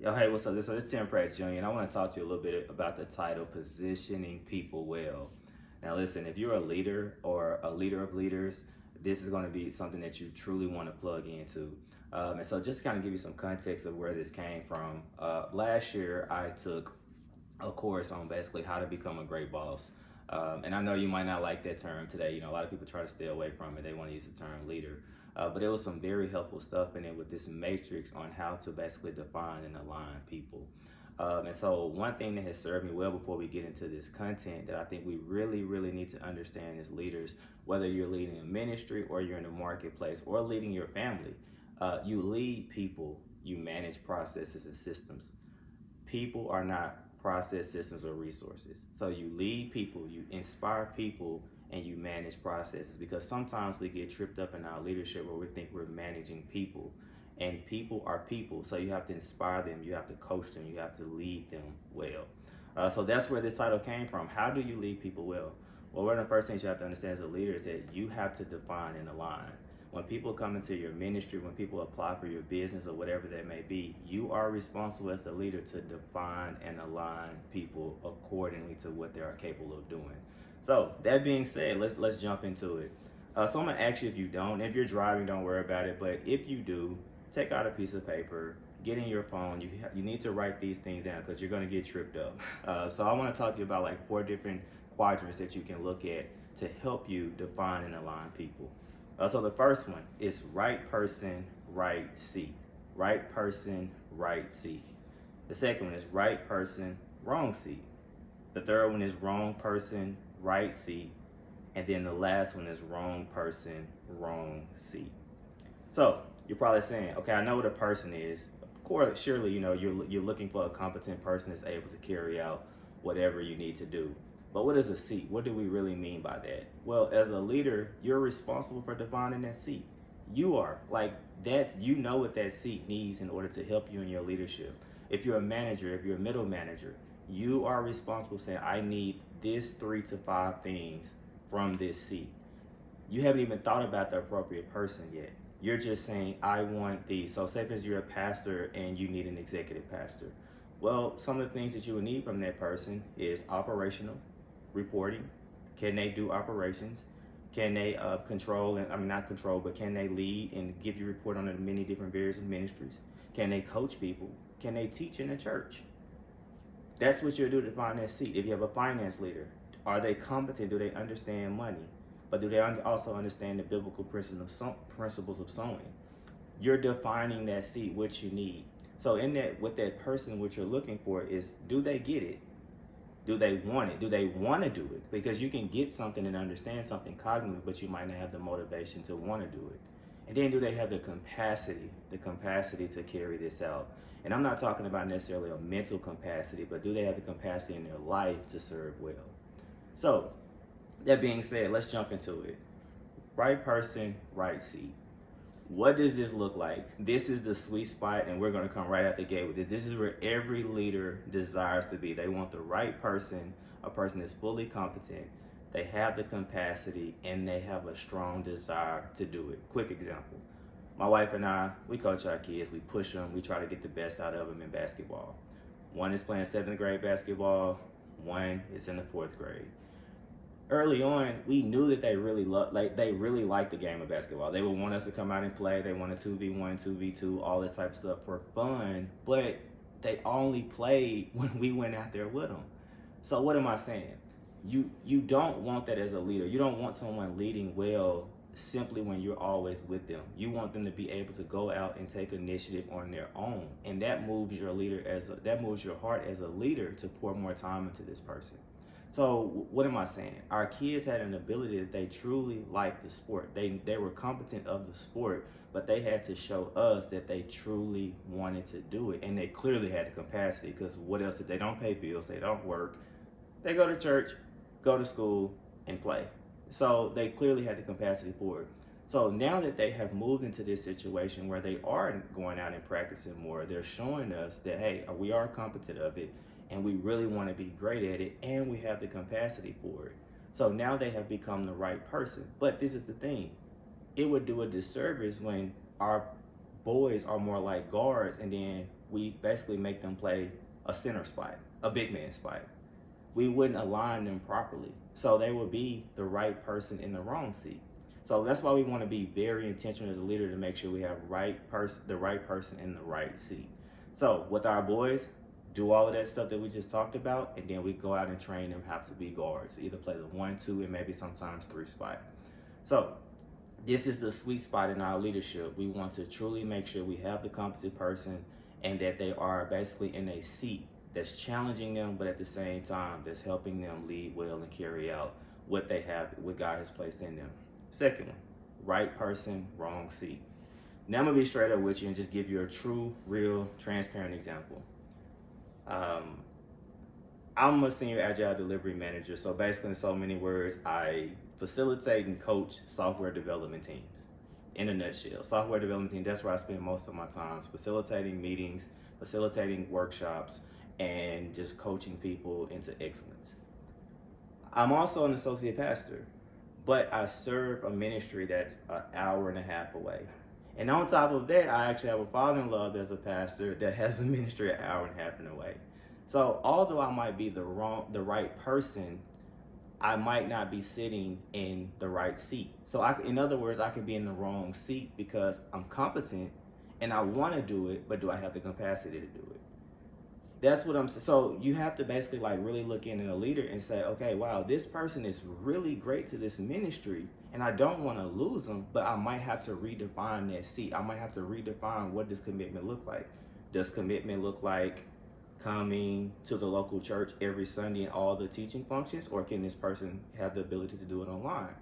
Yo, hey, what's up? So this is Tim Pratt Jr., and I want to talk to you a little bit about the title, Positioning People Well. Now, listen, if you're a leader or a leader of leaders, this is going to be something that you truly want to plug into. And so, just to kind of give you some context of where this came from, last year I took a course on basically how to become a great boss. And I know you might not like that term today. You know, a lot of people try to stay away from it. They want to use the term leader. But there was some very helpful stuff in it with this matrix on how to basically define and align people. And so one thing that has served me well before we get into this content that I think we really need to understand as leaders, whether you're leading a ministry or you're in the marketplace or leading your family, you lead people, you manage processes and systems. People are not process systems or resources. So you lead people, you inspire people, and you manage processes, because sometimes we get tripped up in our leadership where we think we're managing people, and people are people. So you have to inspire them, you have to coach them, you have to lead them well. So that's where this title came from. How do you lead people well? Well, one of the first things you have to understand as a leader is that you have to define and align. When people come into your ministry, when people apply for your business or whatever that may be, you are responsible as a leader to define and align people accordingly to what they are capable of doing. So that being said, let's jump into it. So I'm gonna ask you if you don't. If you're driving, don't worry about it. But if you do, take out a piece of paper, get in your phone. You need to write these things down because you're gonna get tripped up. So I want to talk to you about like 4 different quadrants that you can look at to help you define and align people. So the first one is right person, right seat. Right person, right seat. The second one is right person, wrong seat. The third one is wrong person, right seat. And then the last one is wrong person, wrong seat. So you're probably saying, okay, I know what a person is. Of course, surely, you know, you're looking for a competent person that's able to carry out whatever you need to do. But what is a seat? What do we really mean by that? Well, as a leader, you're responsible for defining that seat. You are. Like, you know what that seat needs in order to help you in your leadership. If you're a manager, if you're a middle manager, you are responsible for saying, I need this 3 to 5 things from this seat. You haven't even thought about the appropriate person yet. You're just saying, I want these. So say if you're a pastor and you need an executive pastor. Well, some of the things that you would need from that person is operational reporting. Can they do operations? Can they control, and I mean not control, but can they lead and give you report on the many different various ministries? Can they coach people? Can they teach in the church? That's what you'll do to find that seat. If you have a finance leader, are they competent? Do they understand money? But do they also understand the biblical principles of sowing? You're defining that seat, what you need. So in that, with that person, what you're looking for is, do they get it? Do they want it? Do they want to do it? Because you can get something and understand something cognitively, but you might not have the motivation to want to do it. And then do they have the capacity to carry this out? And I'm not talking about necessarily a mental capacity, but do they have the capacity in their life to serve well? So that being said, let's jump into it. Right person, right seat. What does this look like? This is the sweet spot, and we're going to come right out the gate with this. This is where every leader desires to be. They want the right person, a person that's fully competent. They have the capacity, and they have a strong desire to do it. Quick example. My wife and I, we coach our kids. We push them. We try to get the best out of them in basketball. One is playing 7th grade basketball. One is in the 4th grade. Early on, we knew that they really liked the game of basketball. They would want us to come out and play. They wanted 2v1, 2v2, all this type of stuff for fun. But they only played when we went out there with them. So what am I saying? You don't want that as a leader. You don't want someone leading well simply when you're always with them. You want them to be able to go out and take initiative on their own, and that moves your heart as a leader to pour more time into this person. So what am I saying? Our kids had an ability that they truly liked the sport. They were competent of the sport, but they had to show us that they truly wanted to do it. And they clearly had the capacity, because what else? If they don't pay bills, they don't work, they go to church, go to school, and play. So they clearly had the capacity for it. So now that they have moved into this situation where they are going out and practicing more, they're showing us that, hey, we are competent of it, and we really want to be great at it, and we have the capacity for it. So now they have become the right person. But this is the thing. It would do a disservice when our boys are more like guards, and then we basically make them play a center spot, a big man spot. We wouldn't align them properly. So they would be the right person in the wrong seat. So that's why we want to be very intentional as a leader to make sure we have the right person in the right seat. So with our boys, do all of that stuff that we just talked about, and then we go out and train them how to be guards. Either play the 1, 2, and maybe sometimes 3 spot. So this is the sweet spot in our leadership. We want to truly make sure we have the competent person and that they are basically in a seat that's challenging them, but at the same time, that's helping them lead well and carry out what God has placed in them. Second one, right person, wrong seat. Now I'm gonna be straight up with you and just give you a true, real, transparent example. I'm a senior agile delivery manager. So basically in so many words, I facilitate and coach software development teams. In a nutshell, software development team, that's where I spend most of my time, facilitating meetings, facilitating workshops, and just coaching people into excellence. I'm also an associate pastor, but I serve a ministry that's an hour and a half away. And on top of that, I actually have a father-in-law that's a pastor that has a ministry an hour and a half away. So although I might be the right person, I might not be sitting in the right seat. So in other words, I could be in the wrong seat because I'm competent and I want to do it, but do I have the capacity to do it? That's what I'm saying. So you have to basically really look in a leader and say, okay, wow, this person is really great to this ministry and I don't want to lose them, but I might have to redefine that seat. I might have to redefine what does commitment look like. Does commitment look like coming to the local church every Sunday and all the teaching functions, or can this person have the ability to do it online?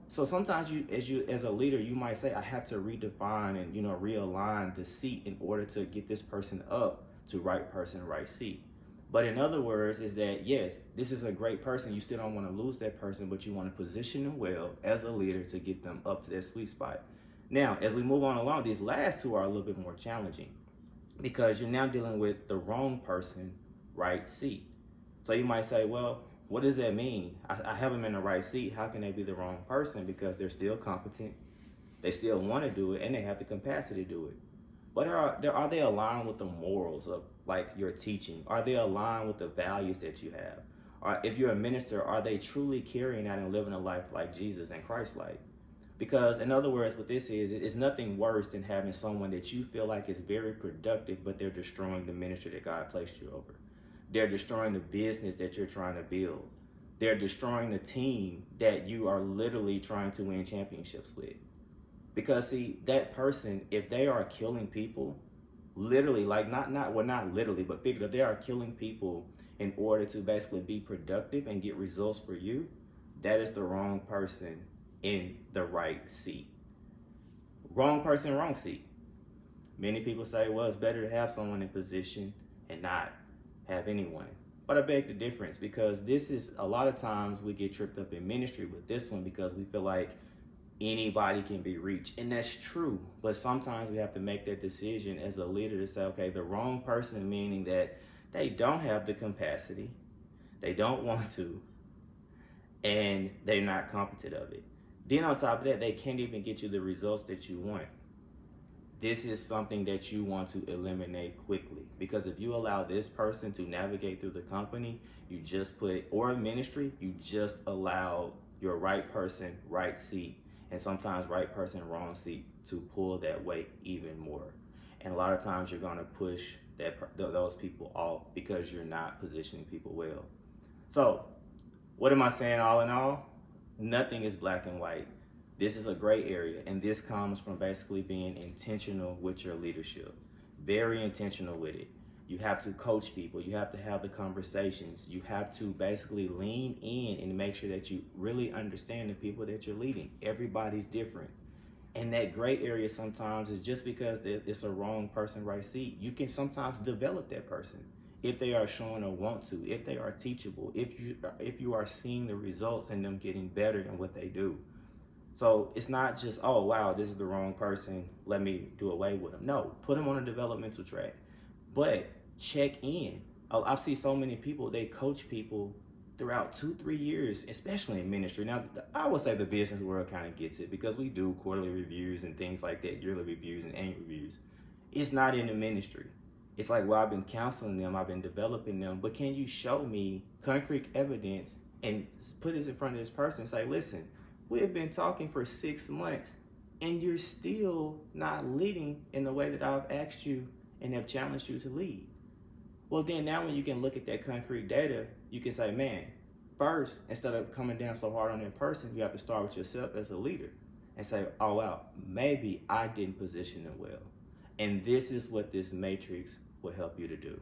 So sometimes as a leader, you might say, I have to redefine and realign the seat in order to get this person up to right person, right seat. But in other words, is that yes, this is a great person. You still don't want to lose that person, but you want to position them well as a leader to get them up to that sweet spot. Now, as we move on along, these last two are a little bit more challenging because you're now dealing with the wrong person, right seat. So you might say, well, what does that mean? I have them in the right seat. How can they be the wrong person? Because they're still competent. They still want to do it and they have the capacity to do it. But are they aligned with the morals of your teaching? Are they aligned with the values that you have? Or if you're a minister, are they truly carrying out and living a life like Jesus and Christ-like? Because in other words, what this is, it's nothing worse than having someone that you feel like is very productive, but they're destroying the ministry that God placed you over. They're destroying the business that you're trying to build. They're destroying the team that you are literally trying to win championships with. Because see, that person, if they are killing people, literally, not literally, but figuratively, they are killing people in order to basically be productive and get results for you, that is the wrong person in the right seat. Wrong person, wrong seat. Many people say, well, it's better to have someone in position and not have anyone. But I beg the difference, because this is a lot of times we get tripped up in ministry with this one because we feel like anybody can be reached. And that's true. But sometimes we have to make that decision as a leader to say, okay, the wrong person, meaning that they don't have the capacity, they don't want to, and they're not competent of it. Then on top of that, they can't even get you the results that you want. This is something that you want to eliminate quickly, because if you allow this person to navigate through the company, or ministry, you just allow your right person, right seat, and sometimes right person, wrong seat to pull that weight even more. And a lot of times you're going to push those people off because you're not positioning people well. So what am I saying all in all? Nothing is black and white. This is a gray area, and this comes from basically being intentional with your leadership. Very intentional with it. You have to coach people. You have to have the conversations. You have to basically lean in and make sure that you really understand the people that you're leading. Everybody's different. And that gray area sometimes is just because it's a wrong person, right seat. You can sometimes develop that person if they are showing a want to, if they are teachable, if you are seeing the results and them getting better in what they do. So it's not just, oh, wow, this is the wrong person, let me do away with them. No, put them on a developmental track. But check in. I've seen so many people, they coach people throughout 2-3 years, especially in ministry. Now, I would say the business world kind of gets it because we do quarterly reviews and things like that, yearly reviews and annual reviews. It's not in the ministry. It's like, well, I've been counseling them, I've been developing them, but can you show me concrete evidence and put this in front of this person and say, listen, we have been talking for 6 months and you're still not leading in the way that I've asked you and have challenged you to lead. Well, then now when you can look at that concrete data, you can say, man, first, instead of coming down so hard on that person, you have to start with yourself as a leader and say, oh, wow, maybe I didn't position them well. And this is what this matrix will help you to do.